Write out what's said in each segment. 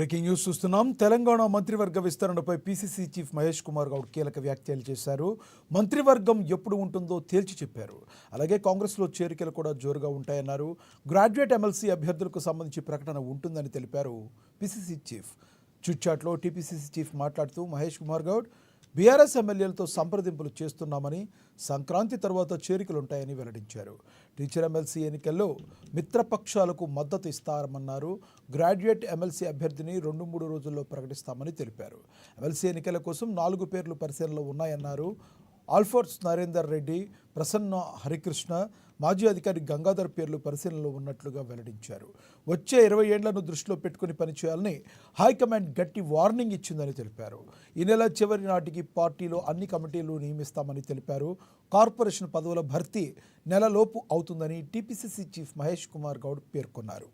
Breaking news చూస్తున్నాం. తెలంగాణ మంత్రివర్గ విస్తరణపై PCC chief Mahesh Kumar Goud కీలక వ్యాఖ్యలు చేశారు. మంత్రివర్గం ఎప్పుడు ఉంటుందో తేల్చి చెప్పారు. అలాగే కాంగ్రెస్లో చేరికలు కూడా జోరుగా ఉంటాయన్నారు. గ్రాడ్యుయేట్ ఎమ్మెల్సీ అభ్యర్థులకు సంబంధించి ప్రకటన ఉంటుందని తెలిపారు పీసీసీ చీఫ్. చిట్చాట్లో టీపీసీసీ చీఫ్ మాట్లాడుతూ మహేష్ కుమార్ గౌడ్ బీఆర్ఎస్ ఎమ్మెల్యేలతో సంప్రదింపులు చేస్తున్నామని, సంక్రాంతి తర్వాత చేరికలుంటాయని వెల్లడించారు. టీచర్ ఎమ్మెల్సీ ఎన్నికల్లో మిత్రపక్షాలకు మద్దతు ఇస్తామన్నారు. గ్రాడ్యుయేట్ ఎమ్మెల్సీ అభ్యర్థిని 2-3 రోజుల్లో ప్రకటిస్తామని తెలిపారు. ఎమ్మెల్సీ ఎన్నికల కోసం 4 పేర్లు పరిశీలనలో ఉన్నాయన్నారు. ఆల్ఫోర్స్ నరేందర్ రెడ్డి, ప్రసన్న హరికృష్ణ, మాజీ అధికారి గంగాధర్ పేర్లు పరిశీలనలో ఉన్నట్లుగా వెల్లడించారు. వచ్చే 20 ఏళ్లను దృష్టిలో పెట్టుకుని పనిచేయాలని హైకమాండ్ గట్టి వార్నింగ్ ఇచ్చిందని తెలిపారు. ఈ నెల చివరి నాటికి పార్టీలో అన్ని కమిటీలు నియమిస్తామని తెలిపారు. కార్పొరేషన్ పదవుల భర్తీ నెలలోపు అవుతుందని టీపీసీసీ చీఫ్ మహేష్ కుమార్ గౌడ్ పేర్కొన్నారు.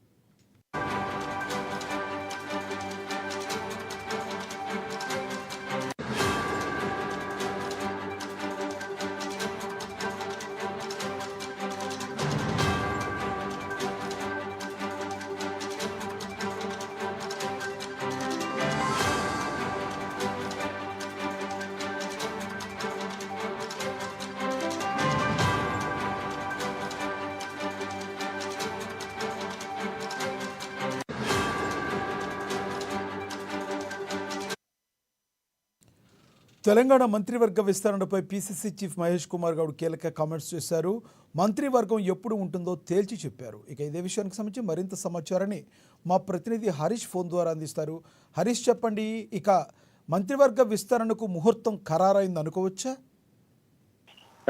తెలంగాణ మంత్రివర్గ విస్తరణపై పీసీసీ చీఫ్ మహేష్ కుమార్ గౌడ్ కీలక కామెంట్స్ చేశారు. మంత్రివర్గం ఎప్పుడు ఉంటుందో తేల్చి చెప్పారు. ఇక ఇదే విషయానికి సంబంధించి మరింత సమాచారాన్ని మా ప్రతినిధి హరీష్ ఫోన్ ద్వారా అందిస్తారు. హరీష్, చెప్పండి, ఇక మంత్రివర్గ విస్తరణకు ముహూర్తం ఖరారైంది అనుకోవచ్చా?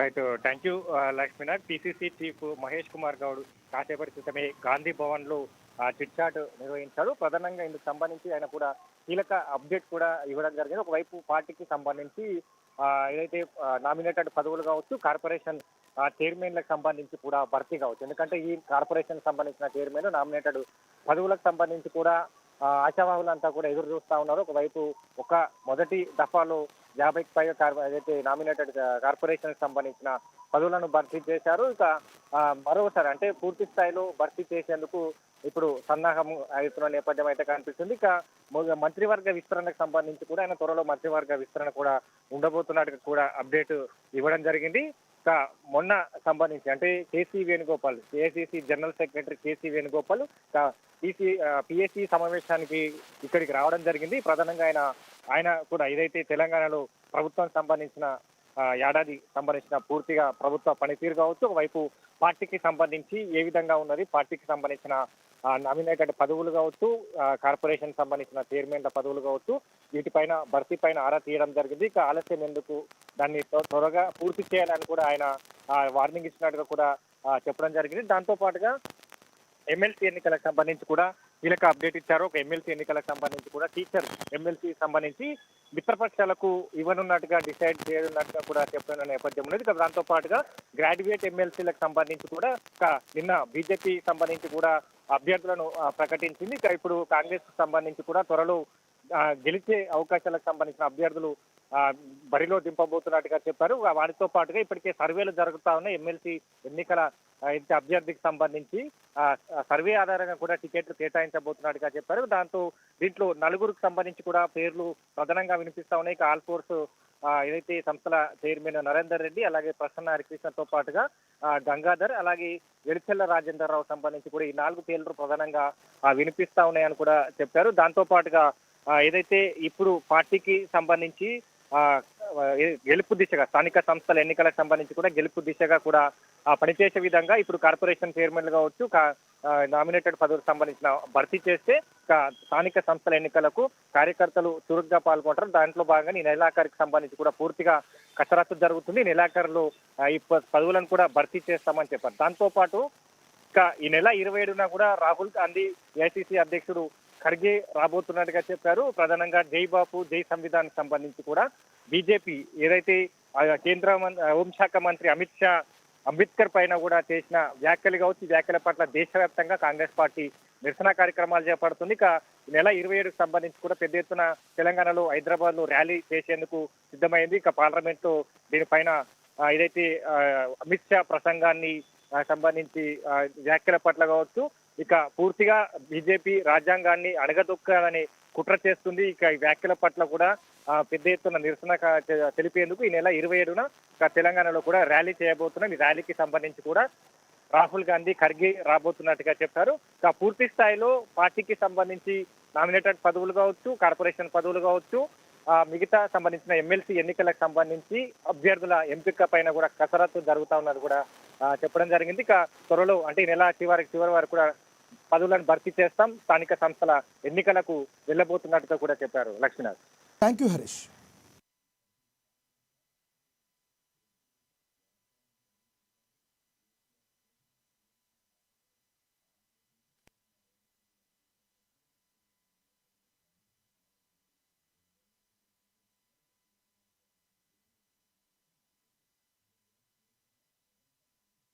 Right, thank you Lakshminath. PCC chief Mahesh Kumar Goud కాసేపటి క్రితమే గాంధీ భవన్ లో చిట్ చాట్ నిర్వహించారు. ప్రధానంగా ఇందుకు సంబంధించి ఆయన కూడా కీలక అప్డేట్ కూడా ఇవ్వడం జరిగింది. ఒకవైపు పార్టీకి సంబంధించి ఏదైతే నామినేటెడ్ పదవులు కావచ్చు, కార్పొరేషన్ చైర్మన్లకు సంబంధించి కూడా భర్తీ కావచ్చు. ఎందుకంటే ఈ కార్పొరేషన్ సంబంధించిన చైర్మన్ నామినేటెడ్ పదవులకు సంబంధించి కూడా ఆశావాహులంతా కూడా ఎదురు చూస్తా ఉన్నారు. ఒకవైపు మొదటి దఫాలో 50కి పైగా ఏదైతే నామినేటెడ్ కార్పొరేషన్ సంబంధించిన పదవులను భర్తీ చేశారు. ఇక మరోసారి అంటే పూర్తి స్థాయిలో భర్తీ చేసేందుకు ఇప్పుడు సన్నాహం అవుతున్న నేపథ్యం అయితే కనిపిస్తుంది. ఇక మంత్రివర్గ విస్తరణకు సంబంధించి కూడా ఆయన త్వరలో మంత్రివర్గ విస్తరణ కూడా ఉండబోతున్నట్టు కూడా అప్డేట్ ఇవ్వడం జరిగింది. ఇక మొన్న సంబంధించి అంటే KC Venugopal, AICC general secretary KC Venugopal PSC సమావేశానికి ఇక్కడికి రావడం జరిగింది. ప్రధానంగా ఆయన కూడా ఏదైతే తెలంగాణలో ప్రభుత్వం సంబంధించిన ఏడాది సంబంధించిన పూర్తిగా ప్రభుత్వ పనితీరు కావచ్చు, ఒకవైపు పార్టీకి సంబంధించి ఏ విధంగా ఉన్నది, పార్టీకి సంబంధించిన నామినేటెడ్ పదవులు కావచ్చు, కార్పొరేషన్ సంబంధించిన చైర్మన్ల పదవులు కావచ్చు, వీటిపైన భర్తీ పైన ఆరా తీయడం జరిగింది. ఇక ఆలస్యం ఎందుకు, దాన్ని త్వరగా పూర్తి చేయాలని కూడా ఆయన వార్నింగ్ ఇచ్చినట్టుగా కూడా చెప్పడం జరిగింది. దాంతో పాటుగా ఎమ్మెల్సీ ఎన్నికలకు సంబంధించి కూడా కీలక అప్డేట్ ఇచ్చారు. ఒక ఎమ్మెల్సీ ఎన్నికలకు సంబంధించి కూడా టీచర్ ఎమ్మెల్సీ సంబంధించి మిత్రపక్షాలకు ఇవ్వనున్నట్టుగా డిసైడ్ చేయనున్నట్టుగా కూడా చెప్పిన నేపథ్యం ఉన్నది. దాంతో పాటుగా గ్రాడ్యుయేట్ ఎమ్మెల్సీలకు సంబంధించి కూడా నిన్న బీజేపీ సంబంధించి కూడా అభ్యర్థులను ప్రకటించింది. ఇక ఇప్పుడు కాంగ్రెస్ సంబంధించి కూడా త్వరలో గెలిచే అవకాశాలకు సంబంధించిన అభ్యర్థులు బరిలో దింపబోతున్నట్టుగా చెప్పారు. వాటితో పాటుగా ఇప్పటికే సర్వేలు జరుగుతా ఉన్నాయి. ఎమ్మెల్సీ ఎన్నికల అభ్యర్థికి సంబంధించి సర్వే ఆధారంగా కూడా టికెట్లు కేటాయించబోతున్నట్టుగా చెప్పారు. దీంట్లో 4గురికి సంబంధించి కూడా పేర్లు ప్రధానంగా వినిపిస్తా ఉన్నాయి. ఇక ఆల్ఫోర్స్ ఏదైతే సంస్థల చైర్మన్ నరేందర్ రెడ్డి, అలాగే ప్రసన్న హరికృష్ణతో పాటుగా గంగాధర్, అలాగే వెలిచెల్ల రాజేందర్ రావు సంబంధించి కూడా ఈ 4 పేర్లు ప్రధానంగా వినిపిస్తా ఉన్నాయని కూడా చెప్పారు. దాంతో పాటుగా ఏదైతే ఇప్పుడు పార్టీకి సంబంధించి గెలుపు దిశగా స్థానిక సంస్థల ఎన్నికలకు సంబంధించి కూడా గెలుపు దిశగా కూడా పనిచేసే విధంగా ఇప్పుడు కార్పొరేషన్ చైర్మన్లు కావచ్చు, నామినేటెడ్ పదవులకు సంబంధించిన భర్తీ చేస్తే స్థానిక సంస్థల ఎన్నికలకు కార్యకర్తలు చురుగ్గా పాల్గొంటారు. దాంట్లో భాగంగా ఈ నెలాఖరికి సంబంధించి కూడా పూర్తిగా కసరత్తు జరుగుతుంది. నెలాఖరులో ఈ పదవులను కూడా భర్తీ చేస్తామని చెప్పారు. దాంతో పాటు ఈ నెల 27న కూడా రాహుల్ గాంధీ ఏఐసీసీ అధ్యక్షుడు ఖర్గే రాబోతున్నట్టుగా చెప్పారు. ప్రధానంగా జై బాపు జై సంవిధాన్ సంబంధించి కూడా బీజేపీ ఏదైతే కేంద్ర హోంశాఖ మంత్రి అమిత్ షా అంబేద్కర్ పైన కూడా చేసిన వ్యాఖ్యలు కావచ్చు, వ్యాఖ్యల పట్ల దేశవ్యాప్తంగా కాంగ్రెస్ పార్టీ నిరసన కార్యక్రమాలు చేపడుతుంది. ఇక ఈ నెల 27కు సంబంధించి కూడా పెద్ద ఎత్తున తెలంగాణలో హైదరాబాద్ లో ర్యాలీ చేసేందుకు సిద్ధమైంది. ఇక పార్లమెంట్ లో దీనిపైన ఏదైతే అమిత్ షా ప్రసంగాన్ని సంబంధించి వ్యాఖ్యల పట్ల కావచ్చు, ఇక పూర్తిగా బీజేపీ రాజ్యాంగాన్ని అణగదొక్కాలని కుట్ర చేస్తుంది. ఇక ఈ వ్యాఖ్యల పట్ల కూడా పెద్ద ఎత్తున నిరసన తెలిపేందుకు ఈ నెల 27న తెలంగాణలో కూడా ర్యాలీ చేయబోతున్నాం. ఈ ర్యాలీకి సంబంధించి కూడా రాహుల్ గాంధీ, ఖర్గే రాబోతున్నట్టుగా చెప్పారు. పూర్తి స్థాయిలో పార్టీకి సంబంధించి నామినేటెడ్ పదవులు కావచ్చు, కార్పొరేషన్ పదవులు కావచ్చు, మిగతా సంబంధించిన ఎమ్మెల్సీ ఎన్నికలకు సంబంధించి అభ్యర్థుల ఎంపిక పైన కూడా కసరత్తు జరుగుతా ఉన్నది కూడా చెప్పడం జరిగింది. ఇక త్వరలో అంటే ఈ నెల చివరి వరకు కూడా పదవులను భర్తీ చేస్తాం, స్థానిక సంస్థల ఎన్నికలకు వెళ్ళబోతున్నట్టుగా కూడా చెప్పారు లక్ష్మీనాథ్. Thank you Harish.